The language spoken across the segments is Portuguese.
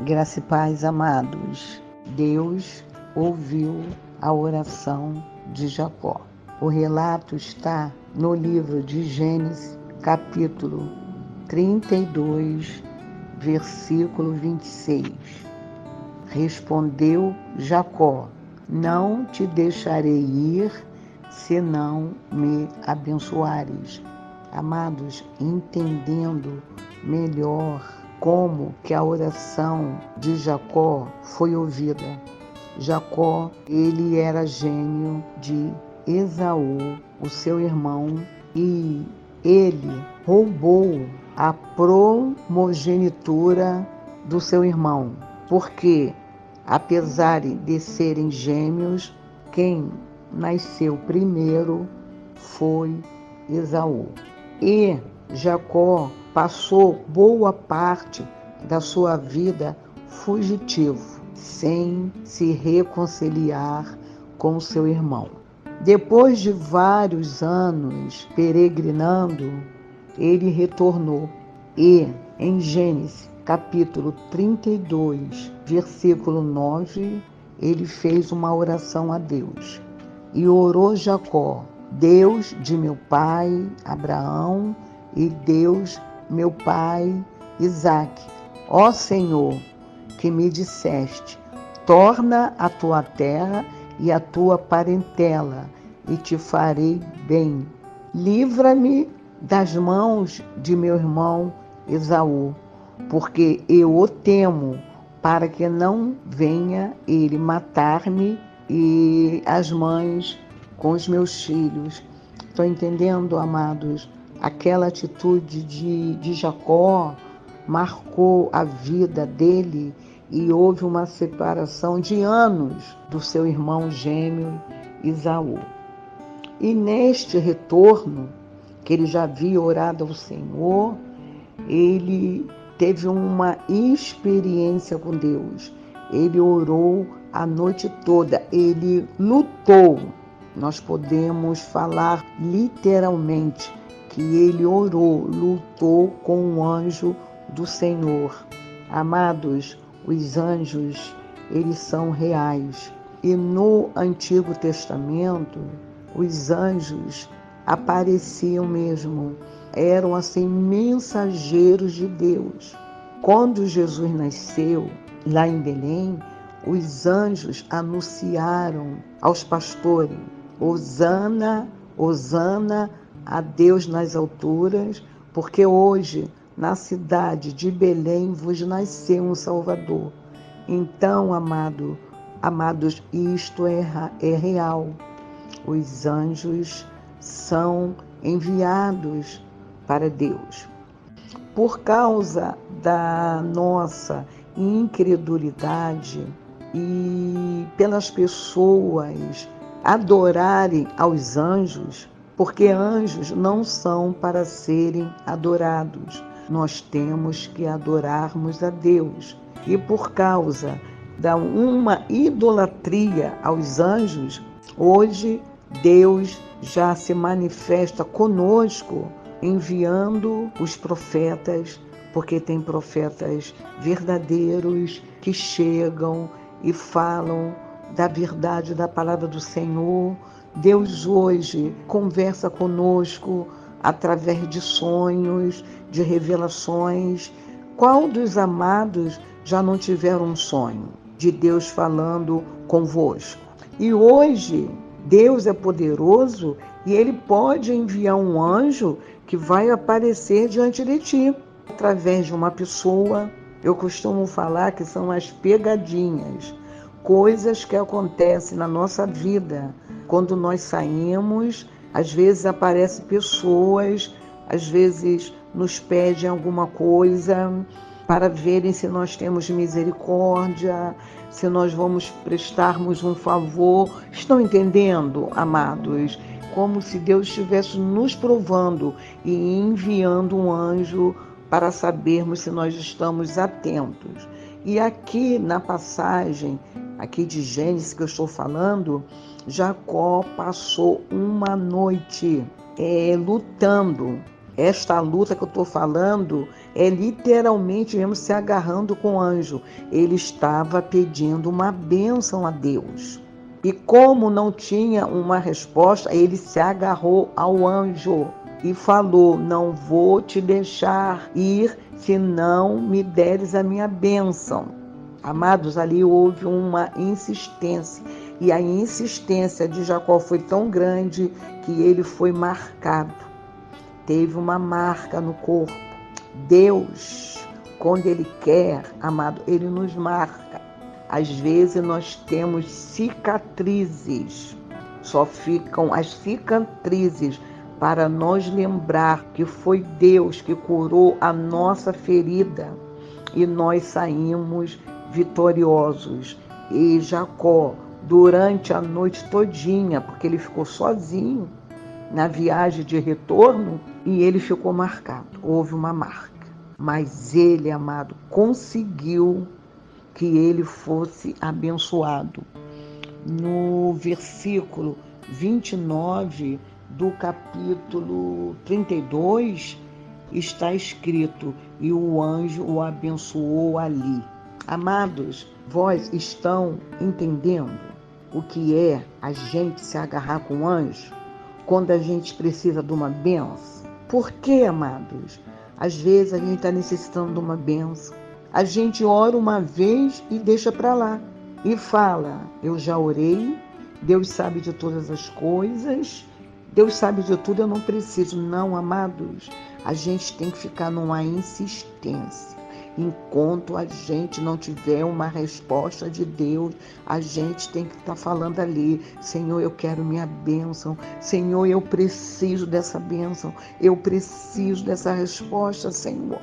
Graça e paz, amados. Deus ouviu a oração de Jacó. O relato está no livro de Gênesis, capítulo 32, versículo 26. Respondeu Jacó: não te deixarei ir, se não me abençoares. Amados, entendendo melhor como que a oração de Jacó foi ouvida. Jacó, ele era gêmeo de Esaú, o seu irmão, e ele roubou a primogenitura do seu irmão, porque, apesar de serem gêmeos, quem nasceu primeiro foi Esaú. E Jacó passou boa parte da sua vida fugitivo, sem se reconciliar com seu irmão. Depois de vários anos peregrinando, ele retornou e, em Gênesis capítulo 32, versículo 9, ele fez uma oração a Deus. E orou Jacó: Deus de meu pai Abraão e Deus meu pai Isaque, ó Senhor, que me disseste, torna a tua terra e a tua parentela, e te farei bem. Livra-me das mãos de meu irmão Esaú, porque eu o temo, para que não venha ele matar-me e as mães com os meus filhos. Estão entendendo, amados? Aquela atitude de Jacó marcou a vida dele e houve uma separação de anos do seu irmão gêmeo Esaú. E neste retorno, que ele já havia orado ao Senhor, ele teve uma experiência com Deus. Ele orou a noite toda, ele lutou. Nós podemos falar literalmente que ele orou, lutou com o anjo do Senhor. Amados, os anjos, eles são reais. E no Antigo Testamento, os anjos apareciam mesmo. Eram assim mensageiros de Deus. Quando Jesus nasceu, lá em Belém, os anjos anunciaram aos pastores: Hosana, Hosana a Deus nas alturas, porque hoje na cidade de Belém vos nasceu um Salvador. Então, amados, isto é real. Os anjos são enviados para Deus. Por causa da nossa incredulidade e pelas pessoas adorarem aos anjos, porque anjos não são para serem adorados. Nós temos que adorarmos a Deus. E por causa da uma idolatria aos anjos, hoje Deus já se manifesta conosco, enviando os profetas, porque tem profetas verdadeiros que chegam e falam da verdade da palavra do Senhor. Deus hoje conversa conosco através de sonhos, de revelações. Qual dos amados já não tiveram um sonho de Deus falando convosco? E hoje Deus é poderoso e Ele pode enviar um anjo que vai aparecer diante de ti, através de uma pessoa. Eu costumo falar que são as pegadinhas, coisas que acontecem na nossa vida. Quando nós saímos, às vezes aparecem pessoas, às vezes nos pedem alguma coisa para verem se nós temos misericórdia, se nós vamos prestarmos um favor. Estão entendendo, amados? Como se Deus estivesse nos provando e enviando um anjo para sabermos se nós estamos atentos. E aqui na passagem aqui de Gênesis que eu estou falando, Jacó passou uma noite lutando. Esta luta que eu estou falando é literalmente mesmo se agarrando com o anjo. Ele estava pedindo uma bênção a Deus. E como não tinha uma resposta, ele se agarrou ao anjo e falou: não vou te deixar ir se não me deres a minha bênção. Amados, ali houve uma insistência. E a insistência de Jacó foi tão grande que ele foi marcado. Teve uma marca no corpo. Deus, quando Ele quer, amado, Ele nos marca. Às vezes nós temos cicatrizes. Só ficam as cicatrizes para nós lembrar que foi Deus que curou a nossa ferida e nós saímos vitoriosos. E Jacó, durante a noite todinha, porque ele ficou sozinho na viagem de retorno, e ele ficou marcado. Houve uma marca. Mas ele, amado, conseguiu que ele fosse abençoado. No versículo 29 do capítulo 32, está escrito: e o anjo o abençoou ali. Amados, vós estão entendendo o que é a gente se agarrar com o anjo quando a gente precisa de uma bênção? Por quê, amados? Às vezes a gente está necessitando de uma bênção. A gente ora uma vez e deixa para lá. E fala: eu já orei, Deus sabe de todas as coisas, Deus sabe de tudo, eu não preciso. Não, amados, a gente tem que ficar numa insistência. Enquanto a gente não tiver uma resposta de Deus, a gente tem que estar falando ali: Senhor, eu quero minha bênção. Senhor, eu preciso dessa bênção. Eu preciso dessa resposta, Senhor.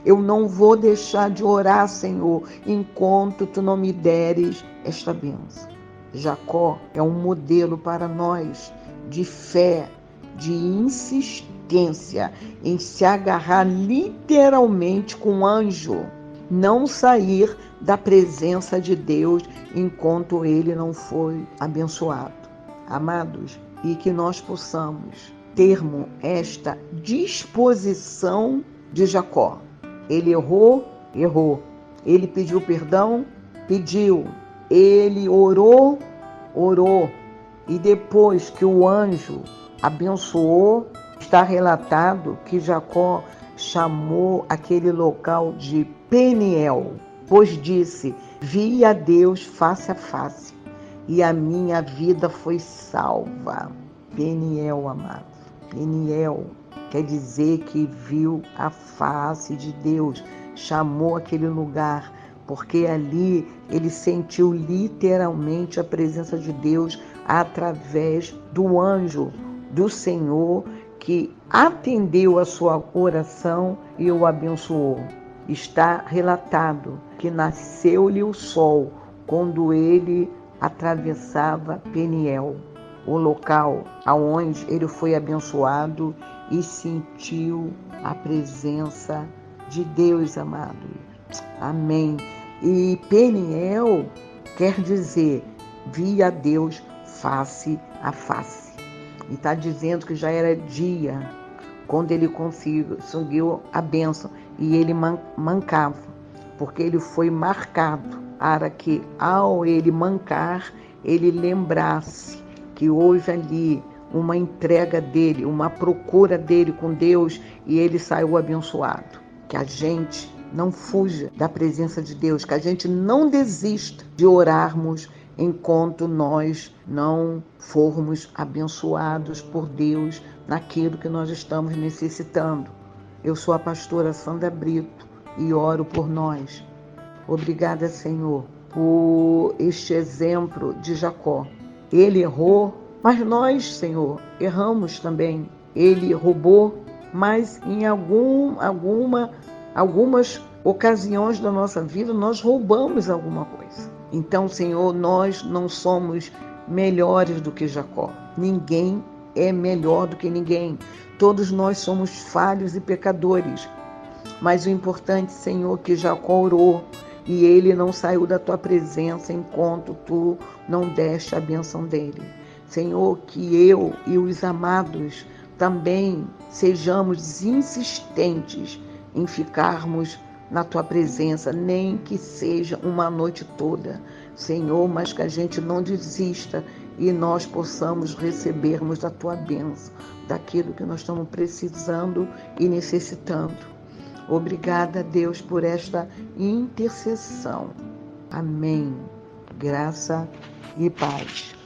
Eu não vou deixar de orar, Senhor, enquanto Tu não me deres esta bênção. Jacó é um modelo para nós de fé, de insistência em se agarrar literalmente com o anjo, não sair da presença de Deus enquanto ele não foi abençoado. Amados, e que nós possamos termos esta disposição de Jacó. Ele errou, errou. Ele pediu perdão, pediu. Ele orou, orou. E depois que o anjo abençoou, está relatado que Jacó chamou aquele local de Peniel, pois disse: vi a Deus face a face e a minha vida foi salva. Peniel, amado. Peniel quer dizer que viu a face de Deus, chamou aquele lugar, porque ali ele sentiu literalmente a presença de Deus através do anjo do Senhor que atendeu a sua oração e o abençoou. Está relatado que nasceu-lhe o sol quando ele atravessava Peniel, o local aonde ele foi abençoado e sentiu a presença de Deus, amado. Amém. E Peniel quer dizer: vi a Deus face a face. E está dizendo que já era dia quando ele conseguiu a bênção e ele mancava, porque ele foi marcado para que ao ele mancar, ele lembrasse que houve ali uma entrega dele, uma procura dele com Deus e ele saiu abençoado. Que a gente não fuja da presença de Deus, que a gente não desista de orarmos enquanto nós não formos abençoados por Deus naquilo que nós estamos necessitando. Eu sou a pastora Sandra Brito e oro por nós. Obrigada, Senhor, por este exemplo de Jacó. Ele errou, mas nós, Senhor, erramos também. Ele roubou, mas em algumas ocasiões da nossa vida nós roubamos alguma coisa. Então, Senhor, nós não somos melhores do que Jacó. Ninguém é melhor do que ninguém. Todos nós somos falhos e pecadores. Mas o importante, Senhor, que Jacó orou e ele não saiu da tua presença enquanto tu não deste a bênção dele. Senhor, que eu e os amados também sejamos insistentes em ficarmos na Tua presença, nem que seja uma noite toda, Senhor, mas que a gente não desista e nós possamos recebermos da Tua bênção, daquilo que nós estamos precisando e necessitando. Obrigada, Deus, por esta intercessão. Amém. Graça e paz.